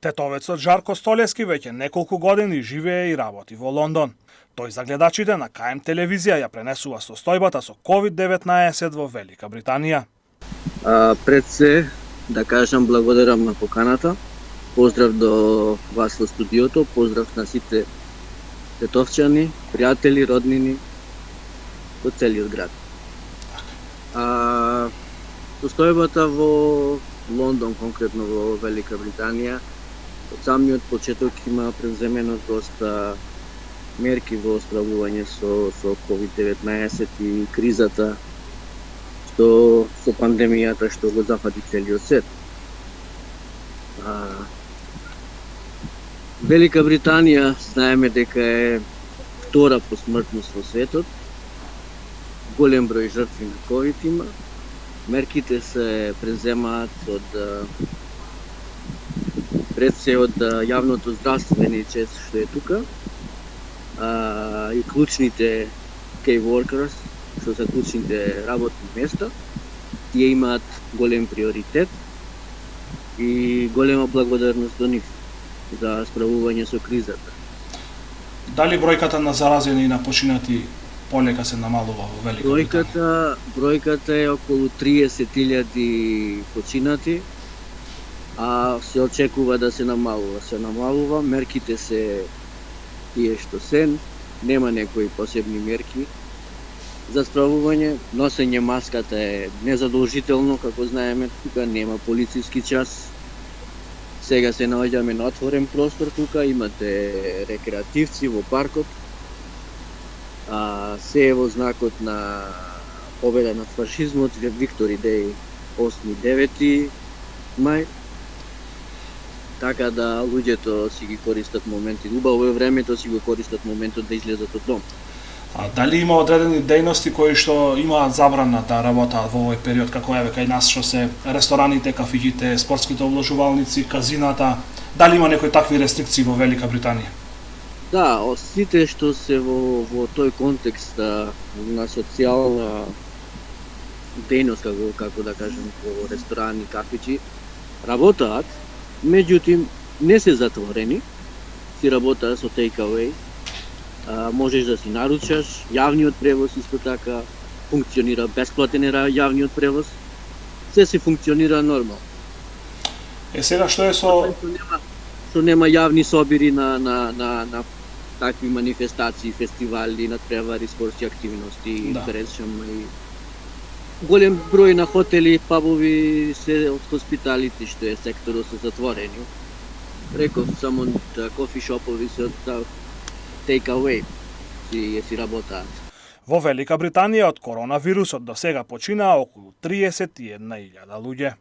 Тетовецот Жарко Столески веќе неколку години живее и работи во Лондон. Тој за гледачите на КМ телевизија ја пренесува состојбата со COVID-19 во Велика Британија. Пред се да кажам благодарам на поканата. Поздрав до вас во студиото, поздрав на сите тетовчани, пријатели, роднини во целиот град. Состојбата во Лондон, конкретно во Велика Британија, од самиот почеток има преземено доста мерки во справување со COVID-19 и кризата што со пандемијата што го зафати целиот свет. Велика Британија знаеме дека е втора по смртност во светот. Голем број жртви на COVID има. Мерките се преземаат пред се од јавното здравствени чест што е тука, и клучните key workers, што се клучните работни места, тие имаат голем приоритет и голема благодарност до нив за справување со кризата. Дали бројката на заразени и на починати полека се намалува во Велика Британија? Бројката е околу 30.000 починати, а се очекува да се намалува. Се намалува, мерките се тие што се, нема некои посебни мерки за справување. Носење маската е незадолжително, како знаеме, тука нема полициски час. Сега се наоѓаме на отворен простор тука, имате рекреативци во паркот. Се е во знакот на победа над фашизмот, Виктори Деј 8-9 мај. Така да луѓето си ги користат моменти. Убаво е времето си го користат моментот да излезат од дом. Дали има одредени дејности кои што имаат забрана да работаат во овој период, како еве кај нас што се рестораните, кафиќите, спортските обложувалници, казината? Дали има некои такви рестрикции во Велика Британија? Да, сите што се во тој контекст на социјална дејност, како да кажем, во ресторани, кафиќи, работаат, меѓутоа не се затворени, си работаат со take away, можеш да си наручаш, јавниот превоз исто така функционира, бесплатен е јавниот превоз, се си функционира нормално. Сега што е со... Што нема јавни собири на такви манифестации, фестивали, надпревари, спортски активности, да. и голем број на хотели, пабови, се од хоспиталите што е секторот се затворени. Реков само кофи шопови се од take away си работаат. Во Велика Британија од коронавирусот до сега починаа околу 31.000 луѓе.